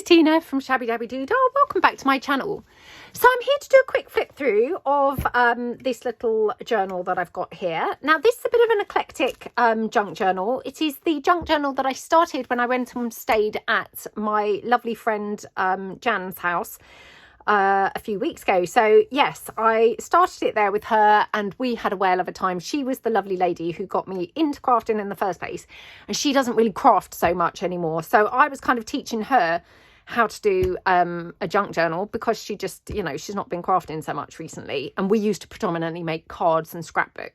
is Tina from Shabbydabbydoodah. Welcome back to my channel. So I'm here to do a quick flip through of this little journal that I've got here. Now this is a bit of an eclectic junk journal. It is the junk journal that I started when I went and stayed at my lovely friend Jan's house a few weeks ago. So yes, I started it there with her and we had a whale of a time. She was the lovely lady who got me into crafting in the first place, and she doesn't really craft so much anymore, so I was kind of teaching her how to do a junk journal because she just, you know, she's not been crafting so much recently, and we used to predominantly make cards and scrapbook.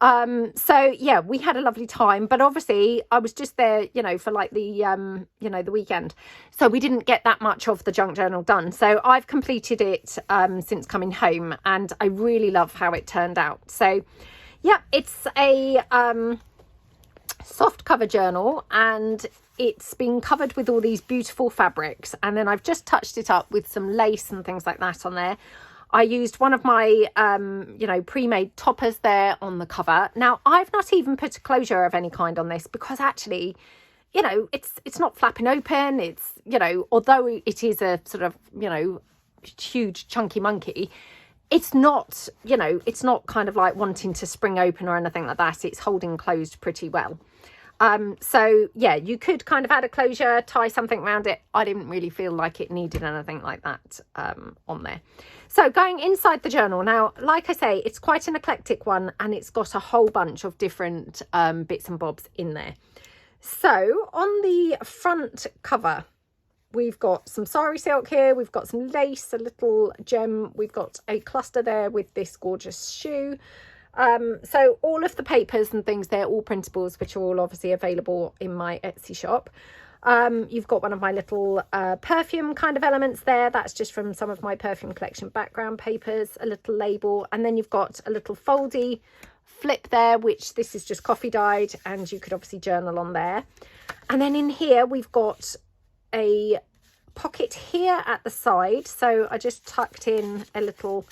So yeah, we had a lovely time, but obviously I was just there, you know, for like the you know, the weekend, so we didn't get that much of the junk journal done. So I've completed it since coming home, and I really love how it turned out. So yeah, it's a soft cover journal, and it's been covered with all these beautiful fabrics, and then I've just touched it up with some lace and things like that on there. I used one of my, you know, pre-made toppers there on the cover. Now, I've not even put a closure of any kind on this because actually, you know, it's not flapping open. It's, you know, although it is a sort of, you know, huge chunky monkey, it's not, you know, it's not kind of like wanting to spring open or anything like that. It's holding closed pretty well. So yeah, you could kind of add a closure, tie something around it. I didn't really feel like it needed anything like that on there. So going inside the journal now, like I say, it's quite an eclectic one, and it's got a whole bunch of different bits and bobs in there. So on the front cover, we've got some sari silk here, we've got some lace, a little gem, we've got a cluster there with this gorgeous shoe. So all of the papers and things, they're all printables, which are all obviously available in my Etsy shop. You've got one of my little perfume kind of elements there. That's just from some of my perfume collection background papers, a little label, and then you've got a little foldy flip there, which this is just coffee dyed, and you could obviously journal on there. And then in here we've got a pocket here at the side, so I just tucked in a little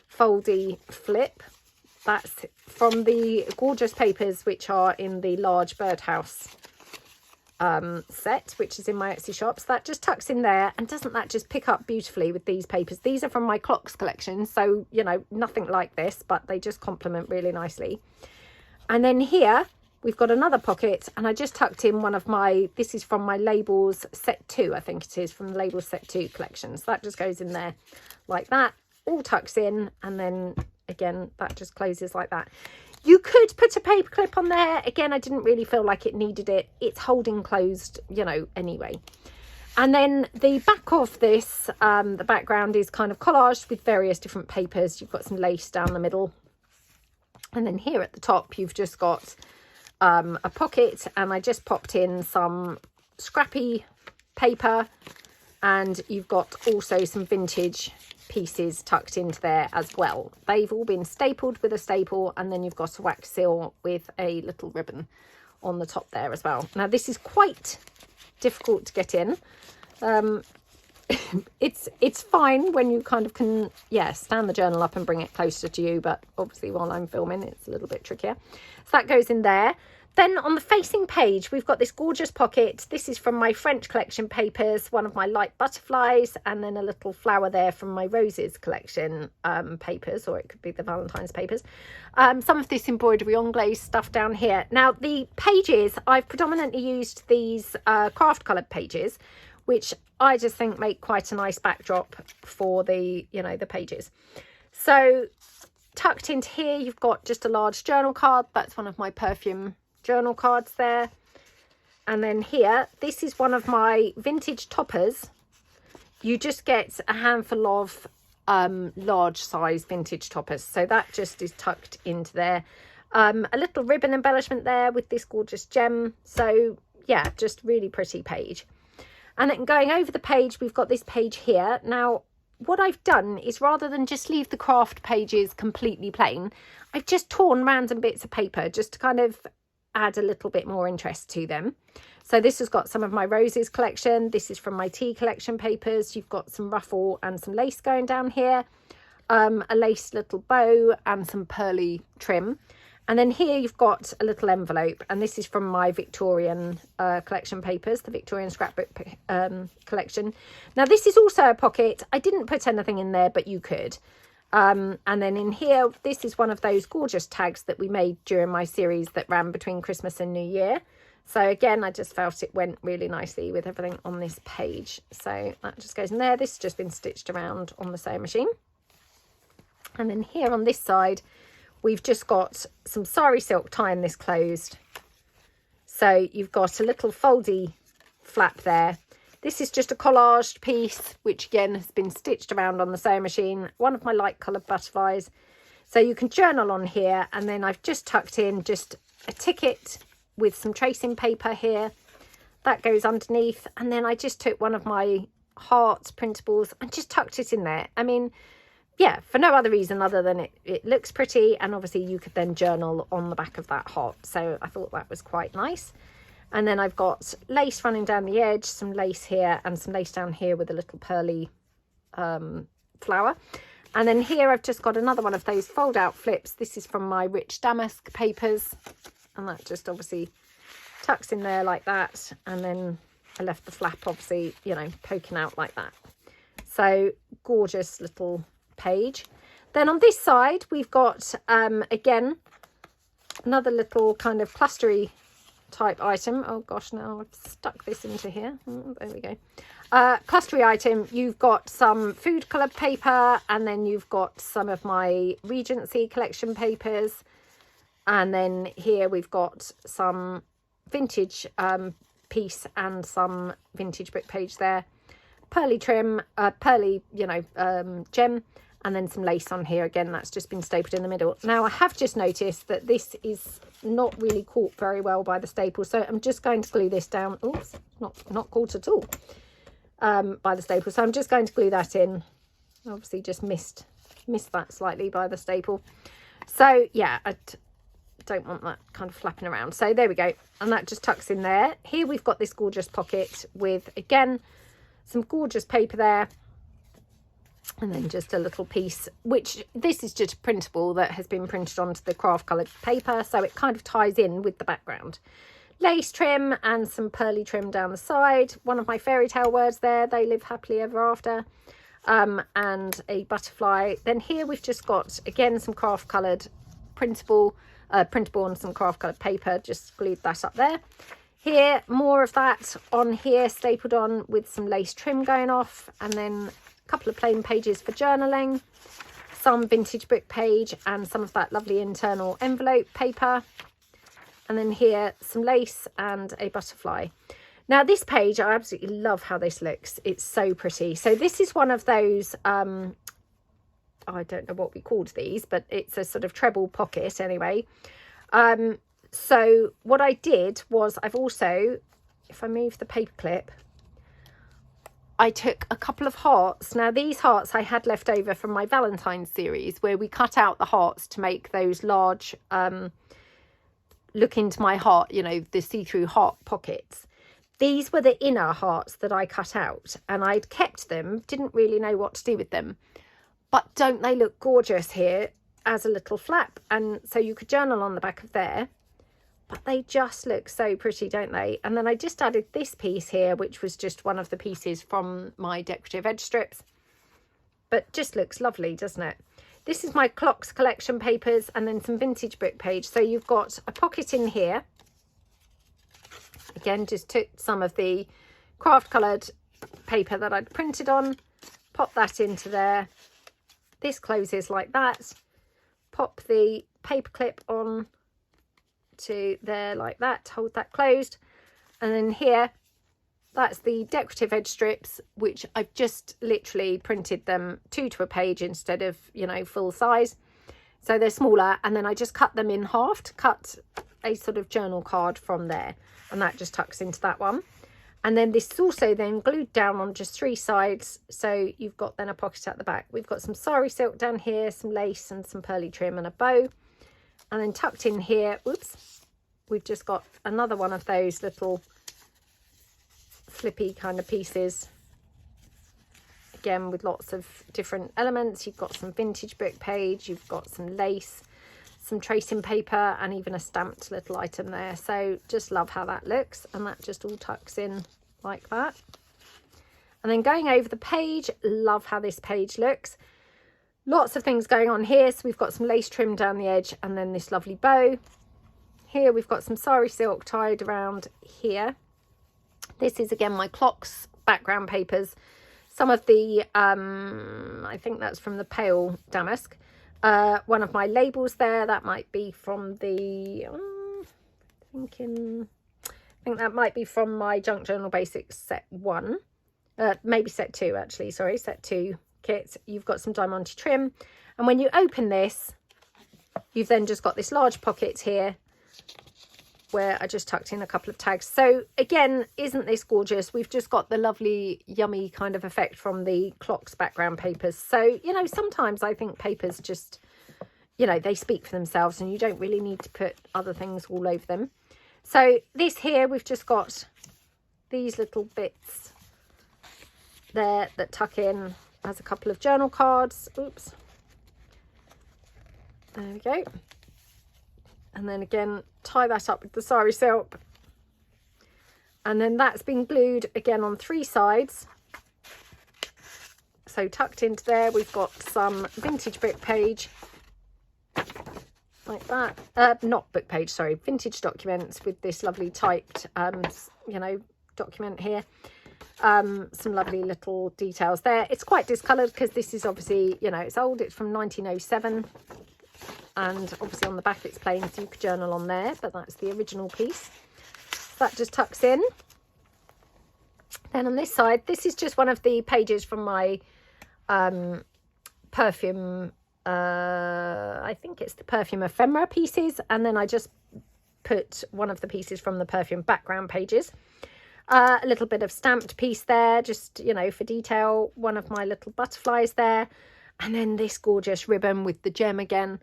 foldy flip. That's from the gorgeous papers which are in the large birdhouse set, which is in my Etsy shop. So that just tucks in there, and doesn't that just pick up beautifully with these papers? These are from my clocks collection, so you know, nothing like this, but they just complement really nicely. And then here we've got another pocket, and I just tucked in one of my, this is from my labels set 2, I think it is, from the labels set 2 collection. So that just goes in there like that, all tucks in, and then again that just closes like that. You could put a paper clip on there. Again, I didn't really feel like it needed it. It's holding closed, you know, anyway. And then the back of this, the background is kind of collaged with various different papers. You've got some lace down the middle, and then here at the top you've just got a pocket, and I just popped in some scrappy paper, and you've got also some vintage pieces tucked into there as well. They've all been stapled with a staple, and then you've got a wax seal with a little ribbon on the top there as well. Now this is quite difficult to get in. It's fine when you kind of can, yeah, stand the journal up and bring it closer to you, but obviously while I'm filming it's a little bit trickier. So that goes in there. Then on the facing page, we've got this gorgeous pocket. This is from my French collection papers, one of my light butterflies, and then a little flower there from my roses collection papers, or it could be the Valentine's papers. Some of this embroidery anglaise stuff down here. Now the pages, I've predominantly used these craft coloured pages, which I just think make quite a nice backdrop for the, you know, the pages. So tucked into here, you've got just a large journal card. That's one of my perfume journal cards there. And then here, this is one of my vintage toppers. You just get a handful of large size vintage toppers, so that just is tucked into there. A little ribbon embellishment there with this gorgeous gem. So yeah, just really pretty page. And then going over the page, we've got this page here. Now what I've done is, rather than just leave the craft pages completely plain, I've just torn random bits of paper just to kind of add a little bit more interest to them. So this has got some of my roses collection. This is from my tea collection papers. You've got some ruffle and some lace going down here, a lace little bow and some pearly trim. And then here you've got a little envelope, and this is from my Victorian collection papers, the Victorian scrapbook collection. Now this is also a pocket. I didn't put anything in there, but you could. And then in here, this is one of those gorgeous tags that we made during my series that ran between Christmas and New Year. So again, I just felt it went really nicely with everything on this page. So that just goes in there. This has just been stitched around on the sewing machine. And then here on this side, we've just got some sari silk tying this closed. So you've got a little foldy flap there. This is just a collaged piece, which again has been stitched around on the sewing machine. One of my light coloured butterflies. So you can journal on here, and then I've just tucked in just a ticket with some tracing paper here. That goes underneath. And then I just took one of my heart printables and just tucked it in there. I mean, yeah, for no other reason other than it looks pretty, and obviously you could then journal on the back of that heart. So I thought that was quite nice. And then I've got lace running down the edge, some lace here and some lace down here with a little pearly flower. And then here I've just got another one of those fold out flips. This is from my Rich Damask papers, and that just obviously tucks in there like that. And then I left the flap obviously, you know, poking out like that. So gorgeous little page. Then on this side we've got again another little kind of clustery type item. Oh gosh, now I've stuck this into here. There we go. Clustery item. You've got some food coloured paper, and then you've got some of my Regency collection papers, and then here we've got some vintage piece and some vintage book page there, pearly trim, pearly, you know, gem, and then some lace on here. Again, that's just been stapled in the middle. Now I have just noticed that this is not really caught very well by the staple, so I'm just going to glue this down. Oops, not caught at all by the staple, so I'm just going to glue that in. Obviously just missed that slightly by the staple. So yeah, I don't want that kind of flapping around. So there we go, and that just tucks in there. Here we've got this gorgeous pocket with again some gorgeous paper there, and then just a little piece, which this is just a printable that has been printed onto the craft coloured paper, so it kind of ties in with the background. Lace trim and some pearly trim down the side. One of my fairy tale words there, they live happily ever after, and a butterfly. Then here we've just got again some craft coloured printable and some craft coloured paper, just glued that up there. Here more of that on here, stapled on with some lace trim going off, and then couple of plain pages for journaling, some vintage book page, and some of that lovely internal envelope paper. And then here some lace and a butterfly. Now this page, I absolutely love how this looks. It's so pretty. So this is one of those I don't know what we called these, but it's a sort of treble pocket anyway. So what I did was I've also, if I move the paper clip, I took a couple of hearts. Now these hearts I had left over from my Valentine's series, where we cut out the hearts to make those large look into my heart, you know, the see-through heart pockets. These were the inner hearts that I cut out, and I'd kept them, didn't really know what to do with them. But don't they look gorgeous here as a little flap? And so you could journal on the back of there. But they just look so pretty, don't they? And then I just added this piece here, which was just one of the pieces from my decorative edge strips. But just looks lovely, doesn't it? This is my clocks collection papers, and then some vintage book page. So you've got a pocket in here. Again, just took some of the craft coloured paper that I'd printed on, pop that into there. This closes like that. Pop the paper clip on to there like that, hold that closed. And then here, that's the decorative edge strips, which I've just literally printed them 2 to a page instead of, you know, full size, so they're smaller. And then I just cut them in half to cut a sort of journal card from there, and that just tucks into that one. And then this is also then glued down on just 3 sides, so you've got then a pocket at the back. We've got some sari silk down here, some lace and some pearly trim and a bow. And then tucked in here, whoops, we've just got another one of those little flippy kind of pieces, again with lots of different elements. You've got some vintage book page, you've got some lace, some tracing paper and even a stamped little item there. So just love how that looks, and that just all tucks in like that. And then going over the page, love how this page looks. Lots of things going on here. So we've got some lace trim down the edge and then this lovely bow. Here we've got some sari silk tied around here. This is again my clocks background papers. Some of the, I think that's from the pale damask. One of my labels there, that might be from the, I think that might be from my Junk Journal Basics set 1. Maybe set 2 actually, sorry, set 2 kit. You've got some Diamante trim, and when you open this, you've then just got this large pocket here where I just tucked in a couple of tags. So again, isn't this gorgeous? We've just got the lovely yummy kind of effect from the clocks background papers. So, you know, sometimes I think papers just, you know, they speak for themselves and you don't really need to put other things all over them. So this here, we've just got these little bits there that tuck in as a couple of journal cards. Oops. There we go. And then again, tie that up with the sari silk. And then that's been glued again on 3 sides. So tucked into there, we've got some vintage book page. Like that. Not book page, sorry. Vintage documents with this lovely typed, you know, document here. Some lovely little details there. It's quite discoloured because this is obviously, you know, it's old. It's from 1907. And obviously on the back it's plain, so you could journal on there, but that's the original piece. That just tucks in. Then on this side, this is just one of the pages from my perfume, I think it's the perfume ephemera pieces, and then I just put one of the pieces from the perfume background pages. A little bit of stamped piece there, just, you know, for detail. One of my little butterflies there, and then this gorgeous ribbon with the gem again.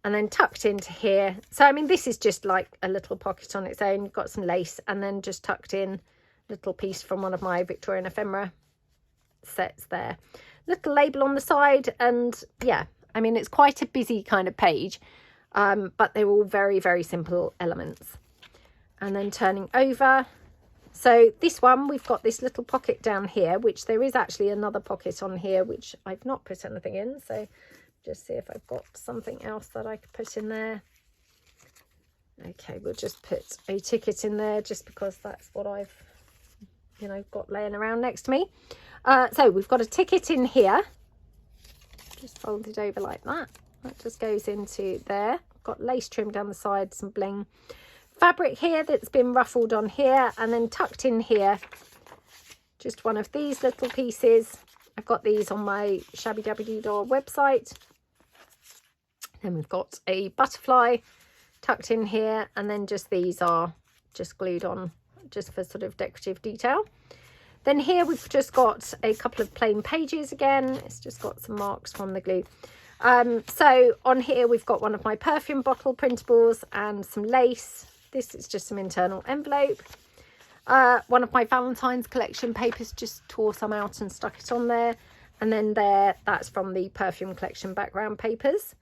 And then tucked into here. So, I mean, this is just like a little pocket on its own. You've got some lace and then just tucked in a little piece from one of my Victorian ephemera sets there. Little label on the side. And yeah, I mean, it's quite a busy kind of page. But they're all very, very simple elements. And then turning over. So this one, we've got this little pocket down here, which there is actually another pocket on here, which I've not put anything in. So just see if I've got something else that I could put in there. Okay, we'll just put a ticket in there just because that's what I've, you know, got laying around next to me. So we've got a ticket in here, just folded over like that. That just goes into there. Got lace trim down the side, some bling. Fabric here that's been ruffled on here, and then tucked in here, just one of these little pieces. I've got these on my Shabbydabbydoodah website. Then we've got a butterfly tucked in here, and then just these are just glued on just for sort of decorative detail. Then here we've just got a couple of plain pages again. It's just got some marks from the glue. So on here we've got one of my perfume bottle printables and some lace. This is just some internal envelope. One of my Valentine's collection papers, just tore some out and stuck it on there. And then there, that's from the perfume collection background papers.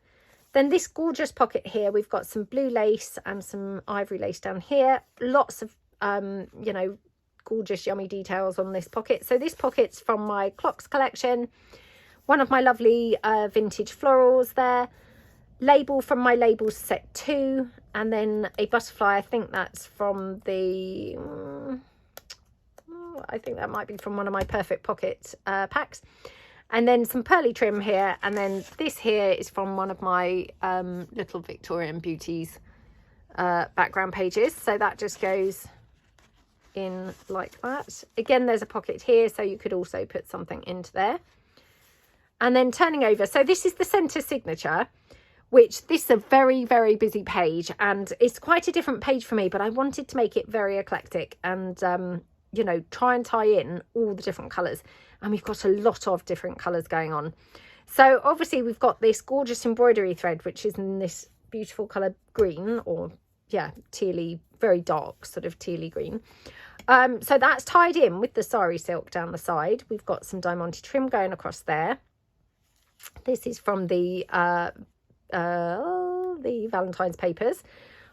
Then this gorgeous pocket here, we've got some blue lace and some ivory lace down here. Lots of, you know, gorgeous yummy details on this pocket. So this pocket's from my clocks collection. One of my lovely vintage florals there. Label from my labels set 2. And then a butterfly, I think that's from the, I think that might be from one of my Perfect Pocket packs. And then some pearly trim here. And then this here is from one of my little Victorian Beauties background pages. So that just goes in like that. Again, there's a pocket here, so you could also put something into there. And then turning over. So this is the centre signature, which this is a very, very busy page. And it's quite a different page for me, but I wanted to make it very eclectic and, you know, try and tie in all the different colours. And we've got a lot of different colours going on. So obviously we've got this gorgeous embroidery thread, which is in this beautiful colour green, or yeah, tealy, very dark sort of tealy green. So that's tied in with the sari silk down the side. We've got some Diamante trim going across there. This is from the all the Valentine's papers.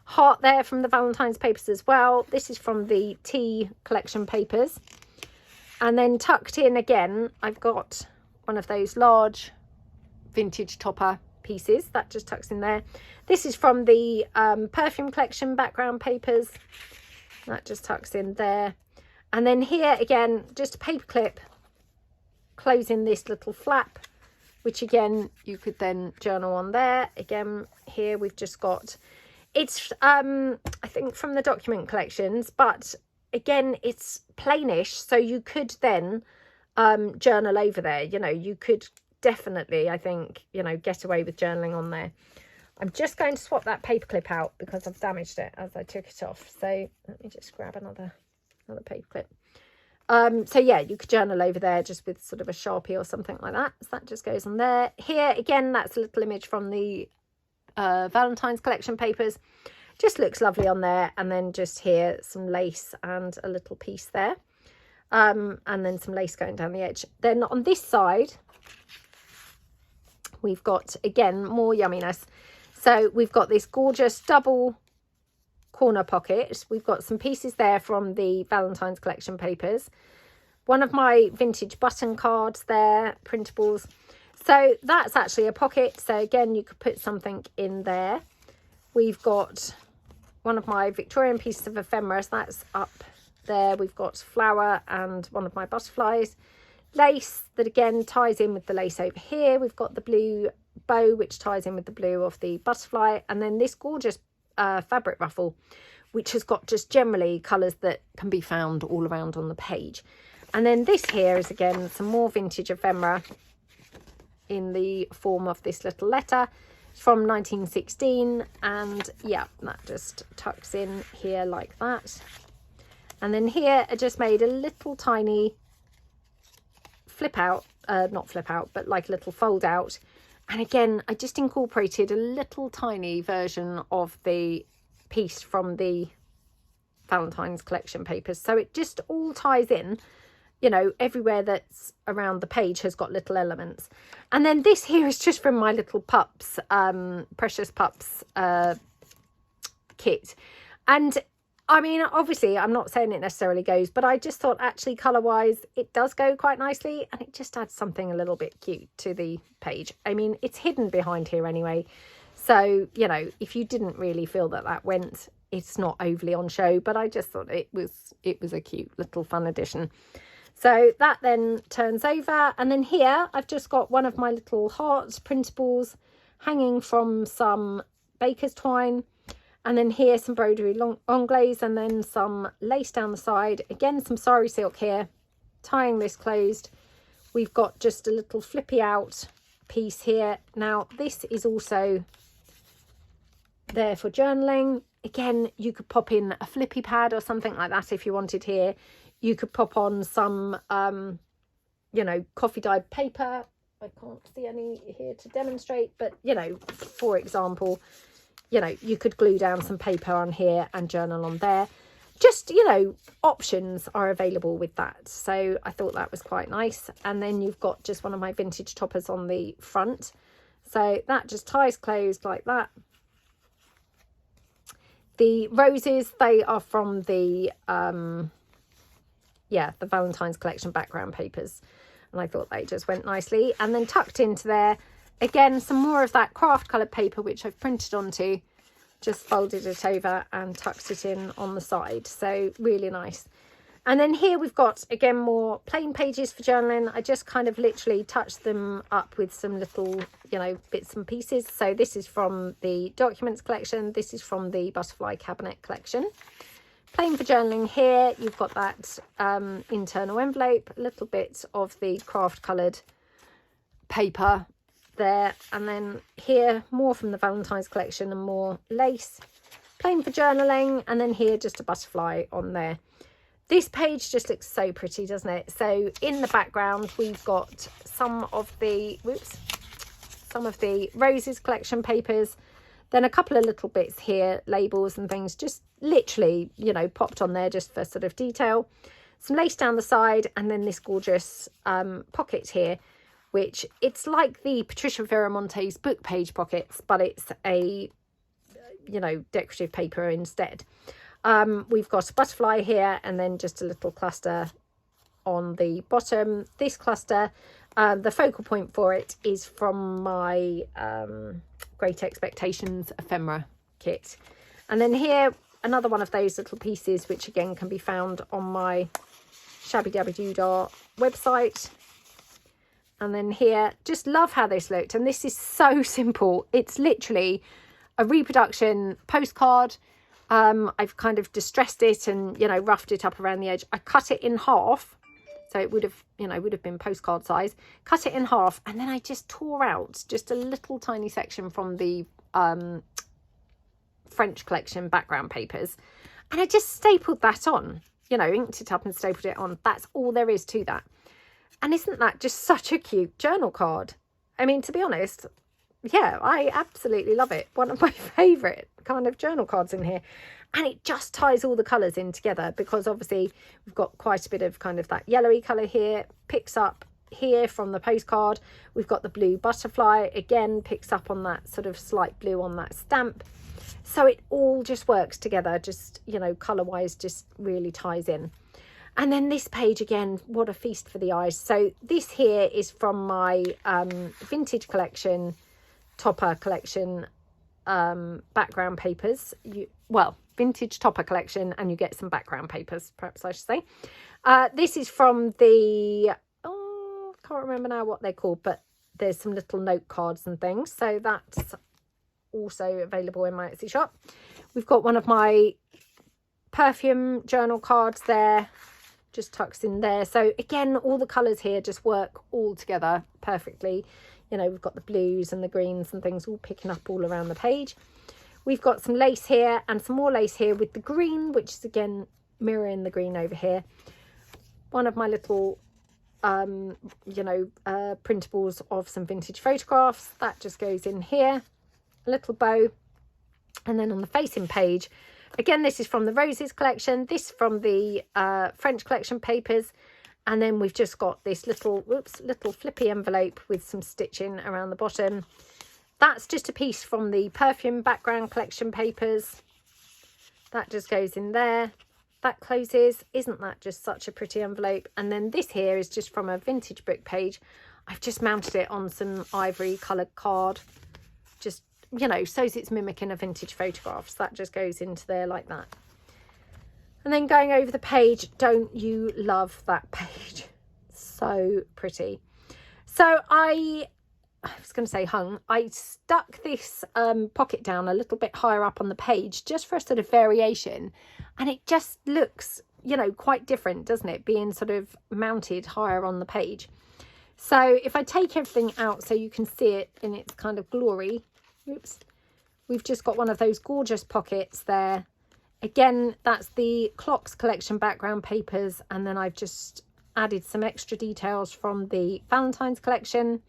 Heart there from the Valentine's papers as well. This is from the tea collection papers. And then tucked in again, I've got one of those large vintage topper pieces that just tucks in there. This is from the perfume collection background papers. That just tucks in there. And then here again, just a paper clip closing this little flap, which again you could then journal on there. Again, here we've just got, it's I think from the document collections, but again it's plainish, so you could then journal over there. You know, you could definitely, I think, you know, get away with journaling on there. I'm just going to swap that paper clip out because I've damaged it as I took it off. So let me just grab another paper clip. So yeah, you could journal over there just with sort of a Sharpie or something like that. So that just goes on there. Here again, that's a little image from the Valentine's collection papers. Just looks lovely on there. And then just here, some lace and a little piece there. And then some lace going down the edge. Then on this side, we've got, again, more yumminess. So we've got this gorgeous double corner pocket. We've got some pieces there from the Valentine's collection papers. One of my vintage button cards there, printables. So that's actually a pocket. So again, you could put something in there. We've got one of my Victorian pieces of ephemera. So that's up there. We've got flower and one of my butterflies. Lace that again ties in with the lace over here. We've got the blue bow, which ties in with the blue of the butterfly. And then this gorgeous fabric ruffle, which has got just generally colours that can be found all around on the page. And then this here is again some more vintage ephemera in the form of this little letter. It's from 1916, and yeah, that just tucks in here like that. And then here I just made a little tiny flip out, not flip out, but like a little fold out. And again, I just incorporated a little tiny version of the piece from the Valentine's collection papers. So it just all ties in, you know, everywhere that's around the page has got little elements. And then this here is just from my little pups, Precious Pups kit. And I mean, obviously, I'm not saying it necessarily goes, but I just thought actually colour-wise, it does go quite nicely. And it just adds something a little bit cute to the page. I mean, it's hidden behind here anyway. So, you know, if you didn't really feel that that went, it's not overly on show. But I just thought it was a cute little fun addition. So that then turns over. And then here, I've just got one of my little heart printables hanging from some baker's twine. And then here some broderie anglaise, and then some lace down the side. Again, some sari silk here, tying this closed. We've got just a little flippy out piece here. Now, this is also there for journaling. Again, you could pop in a flippy pad or something like that if you wanted here. You could pop on some, you know, coffee dyed paper. I can't see any here to demonstrate, but, you know, for example, you know, you could glue down some paper on here and journal on there. Just, you know, options are available with that. So I thought that was quite nice. And then you've got just one of my vintage toppers on the front. So that just ties closed like that. The roses, they are from the, yeah, the Valentine's collection background papers. And I thought they just went nicely. And then tucked into there, again, some more of that craft coloured paper, which I've printed onto, just folded it over and tucked it in on the side. So really nice. And then here we've got, again, more plain pages for journaling. I just kind of literally touched them up with some little, you know, bits and pieces. So this is from the documents collection. This is from the butterfly cabinet collection. Plain for journaling here. You've got that internal envelope, a little bit of the craft coloured paper there, and then here more from the Valentine's collection and more lace. Plain for journaling, and then here just a butterfly on there. This page just looks so pretty, doesn't it? So in the background we've got some of the roses collection papers, then a couple of little bits here, labels and things, just literally, you know, popped on there just for sort of detail. Some lace down the side, and then this gorgeous pocket here, which it's like the Patricia Varimontes book page pockets, but it's a you know, decorative paper instead. We've got a butterfly here, and then just a little cluster on the bottom. This cluster, the focal point for it is from my Great Expectations ephemera kit. And then here, another one of those little pieces, which again can be found on my Shabbydabbydoodah website. And then here, just love how this looked. And this is so simple. It's literally a reproduction postcard. I've kind of distressed it and, you know, roughed it up around the edge. I cut it in half, so it would have, you know, would have been postcard size. Cut it in half, and then I just tore out just a little tiny section from the French collection background papers, and I just stapled that on, you know, inked it up and stapled it on. That's all there is to that. And isn't that just such a cute journal card? I mean, to be honest, yeah, I absolutely love it. One of my favourite kind of journal cards in here. And it just ties all the colours in together, because obviously we've got quite a bit of kind of that yellowy colour here. Picks up here from the postcard. We've got the blue butterfly. Again, picks up on that sort of slight blue on that stamp. So it all just works together, just, you know, colour-wise, just really ties in. And then this page, again, what a feast for the eyes. So this here is from my vintage collection, topper collection, background papers. Well, vintage topper collection, and you get some background papers, perhaps I should say. This is from the, oh, I can't remember now what they're called, but there's some little note cards and things. So that's also available in my Etsy shop. We've got one of my perfume journal cards there, just tucks in there. So again, all the colours here just work all together perfectly. You know, we've got the blues and the greens and things all picking up all around the page. We've got some lace here and some more lace here with the green, which is again mirroring the green over here. One of my little, you know, printables of some vintage photographs. That just goes in here. A little bow. And then on the facing page, again, this is from the Roses collection. This from the French collection papers. And then we've just got this little, little flippy envelope with some stitching around the bottom. That's just a piece from the perfume background collection papers. That just goes in there. That closes. Isn't that just such a pretty envelope? And then this here is just from a vintage book page. I've just mounted it on some ivory coloured card. Just, you know, so it's mimicking a vintage photograph. So that just goes into there like that. And then going over the page, don't you love that page? So pretty. So I was going to say I stuck this pocket down a little bit higher up on the page just for a sort of variation. And it just looks, you know, quite different, doesn't it? Being sort of mounted higher on the page. So if I take everything out so you can see it in its kind of glory. Oops. We've just got one of those gorgeous pockets there. Again, that's the Clocks collection background papers, and then I've just added some extra details from the Valentine's collection.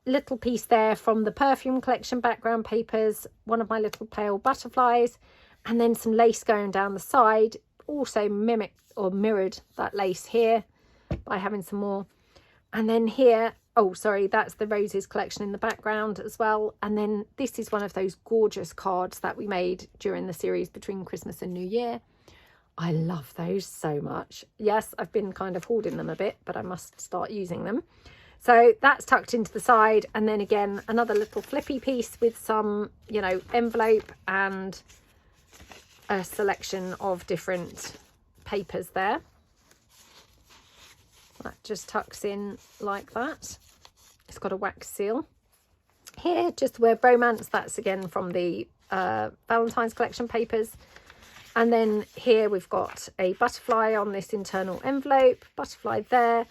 Little piece there from the perfume collection background papers, one of my little pale butterflies, and then some lace going down the side. Also mimicked or mirrored that lace here by having some more. And then here, oh sorry, that's the Roses collection in the background as well. And then this is one of those gorgeous cards that we made during the series between Christmas and New Year. I love those so much. Yes, I've been kind of hoarding them a bit, but I must start using them. So that's tucked into the side. And then again, another little flippy piece with some, you know, envelope and a selection of different papers there. That just tucks in like that. It's got a wax seal. Here, just the word romance. That's again from the Valentine's collection papers. And then here we've got a butterfly on this internal envelope. Butterfly there.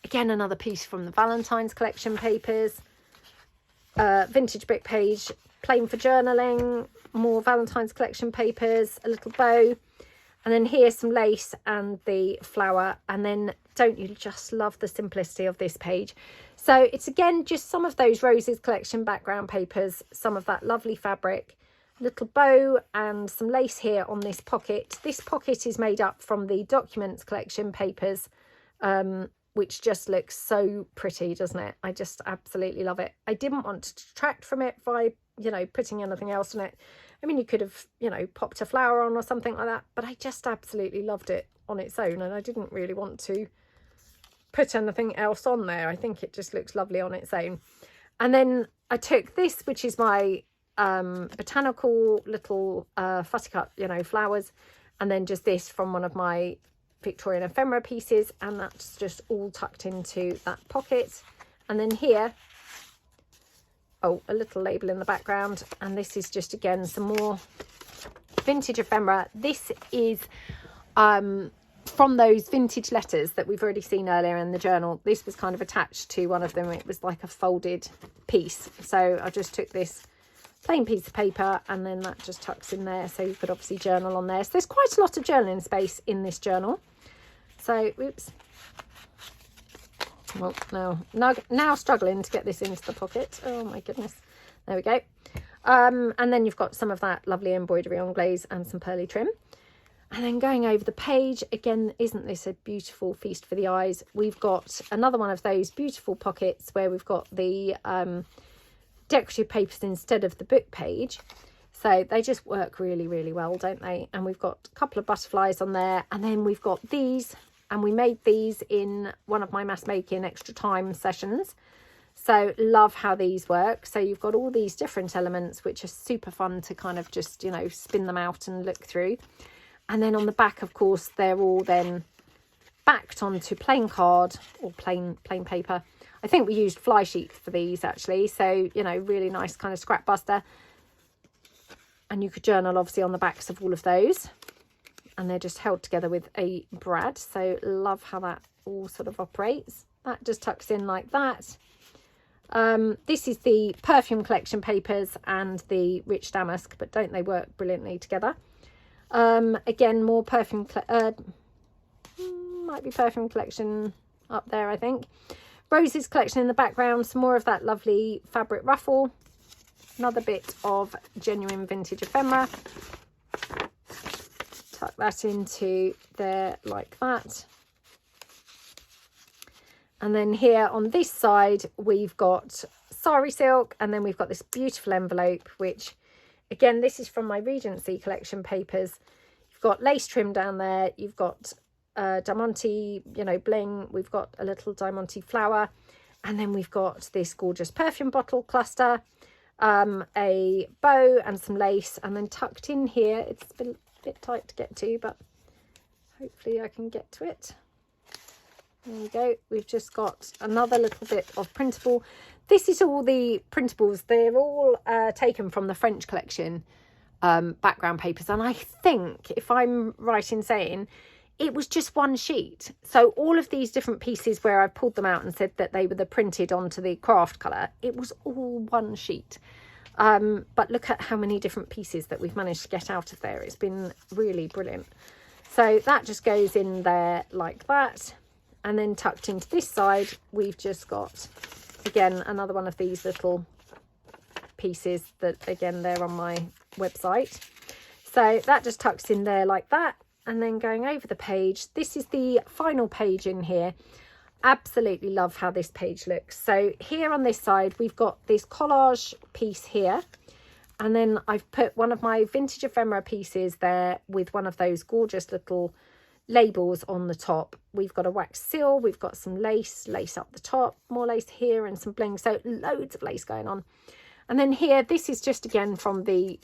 Again, another piece from the Valentine's collection papers. Vintage book page, plain for journaling. More Valentine's collection papers. A little bow. And then here's some lace and the flower. And then don't you just love the simplicity of this page? So it's again just some of those Roses collection background papers, some of that lovely fabric, little bow and some lace here on this pocket. This pocket is made up from the Documents collection papers, which just looks so pretty, doesn't it? I just absolutely love it. I didn't want to detract from it by, you know, putting anything else on it. I mean, you could have, you know, popped a flower on or something like that, but I just absolutely loved it on its own, and I didn't really want to put anything else on there. I think it just looks lovely on its own. And then I took this, which is my botanical little fussy cut, you know, flowers, and then just this from one of my Victorian ephemera pieces, and that's just all tucked into that pocket. And then here, oh, a little label in the background, and this is just again some more vintage ephemera. This is from those vintage letters that we've already seen earlier in the journal. This was kind of attached to one of them. It was like a folded piece, so I just took this plain piece of paper, and then that just tucks in there, so you could obviously journal on there. So there's quite a lot of journaling space in this journal. So oops, well, now struggling to get this into the pocket. Oh my goodness, there we go. And then you've got some of that lovely embroidery on glaze and some pearly trim. And then going over the page, again, isn't this a beautiful feast for the eyes? We've got another one of those beautiful pockets where we've got the decorative papers instead of the book page. So they just work really, really well, don't they? And we've got a couple of butterflies on there. And then we've got these, and we made these in one of my mass making extra time sessions. So love how these work. So you've got all these different elements, which are super fun to kind of just, you know, spin them out and look through. And then on the back, of course, they're all then backed onto plain card or plain paper. I think we used fly sheets for these actually. So, you know, really nice kind of scrap buster. And you could journal obviously on the backs of all of those. And they're just held together with a brad. So love how that all sort of operates. That just tucks in like that. This is the perfume collection papers and the rich damask, but don't they work brilliantly together? Again, more perfume, might be perfume collection up there, I think. Roses collection in the background, some more of that lovely fabric ruffle. Another bit of genuine vintage ephemera. Tuck that into there like that. And then here on this side, we've got sari silk, and then we've got this beautiful envelope, which again, this is from my Regency collection papers. You've got lace trim down there. You've got diamante, you know, bling. We've got a little diamante flower. And then we've got this gorgeous perfume bottle cluster, a bow and some lace. And then tucked in here, it's a bit tight to get to, but hopefully I can get to it. There we go. We've just got another little bit of printable. This is all the printables. They're all taken from the French collection background papers. And I think, if I'm right in saying, it was just one sheet. So all of these different pieces where I pulled them out and said that they were the printed onto the craft colour, it was all one sheet. But look at how many different pieces that we've managed to get out of there. It's been really brilliant. So that just goes in there like that. And then tucked into this side, we've just got, again, another one of these little pieces that, again, they're on my website. So that just tucks in there like that. And then going over the page, this is the final page in here. Absolutely love how this page looks. So here on this side, we've got this collage piece here. And then I've put one of my vintage ephemera pieces there with one of those gorgeous little labels on the top. We've got a wax seal, we've got some lace up the top, more lace here and some bling, so loads of lace going on. And then here, this is just again from the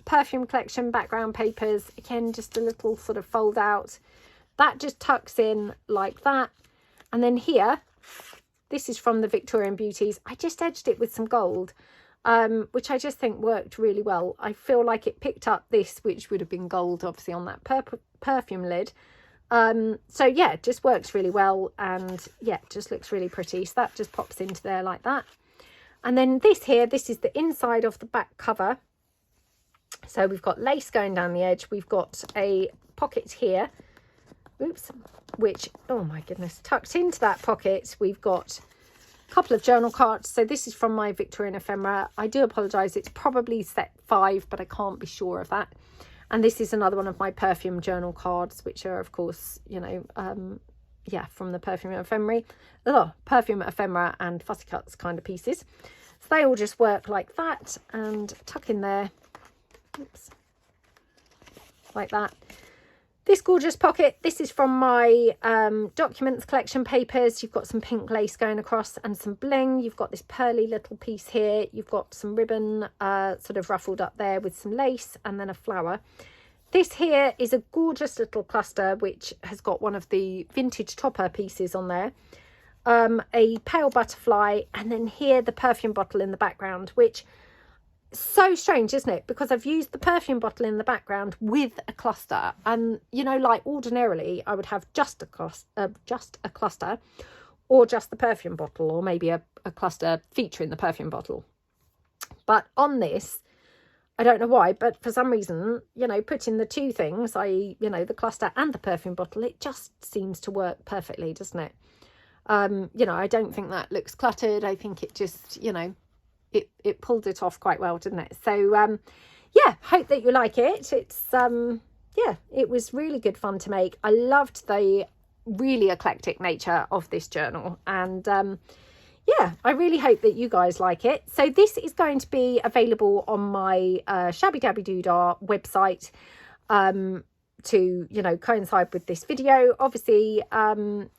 perfume collection background papers, again just a little sort of fold out that just tucks in like that. And then here, this is from the Victorian Beauties. I just edged it with some gold, which I just think worked really well. I feel like it picked up this, which would have been gold obviously on that perfume lid. So yeah, it just works really well, and yeah, it just looks really pretty. So that just pops into there like that. And then this here, this is the inside of the back cover. So we've got lace going down the edge. We've got a pocket here, oops, which, oh my goodness, tucked into that pocket, we've got a couple of journal cards. So this is from my Victorian ephemera. I do apologise, it's probably set 5, but I can't be sure of that. And this is another one of my perfume journal cards, which are, of course, you know, yeah, from the perfume ephemera and fussy cuts kind of pieces. So they all just work like that and tuck in there Oops. Like that. This gorgeous pocket, this is from my documents collection papers. You've got some pink lace going across and some bling. You've got this pearly little piece here. You've got some ribbon sort of ruffled up there with some lace and then a flower. This here is a gorgeous little cluster which has got one of the vintage topper pieces on there. A pale butterfly, and then here the perfume bottle in the background, which so strange, isn't it? Because I've used the perfume bottle in the background with a cluster, and you know, like ordinarily I would have just a cluster or just the perfume bottle, or maybe a cluster featuring the perfume bottle. But on this, I don't know why, but for some reason, you know, putting the two things, i.e., you know, the cluster and the perfume bottle, it just seems to work perfectly, doesn't it? You know, I don't think that looks cluttered. I think it just, you know, it pulled it off quite well, didn't it? So yeah, hope that you like it. It's yeah, it was really good fun to make. I loved the really eclectic nature of this journal, and yeah, I really hope that you guys like it. So this is going to be available on my Shabbydabbydoodah website to, you know, coincide with this video. Obviously,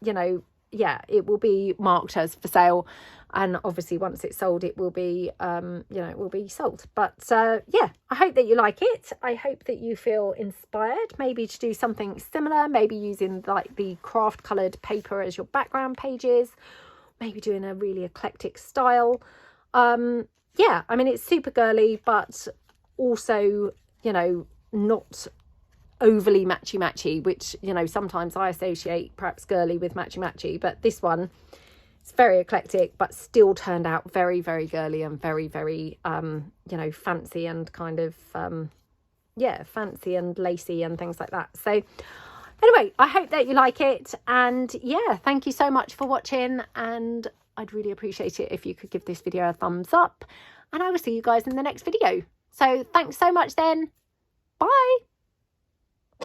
you know, yeah, it will be marked as for sale, and obviously once it's sold it will be you know, it will be sold. But yeah, I hope that you like it. I hope that you feel inspired maybe to do something similar, maybe using like the craft coloured paper as your background pages, maybe doing a really eclectic style. Yeah, I mean, it's super girly, but also, you know, not overly matchy, which, you know, sometimes I associate perhaps girly with matchy, but this one, it's very eclectic, but still turned out very, very girly and very, very you know, fancy and kind of yeah, fancy and lacy and things like that. So anyway, I hope that you like it, and yeah, thank you so much for watching, and I'd really appreciate it if you could give this video a thumbs up, and I will see you guys in the next video. So thanks so much then. Bye.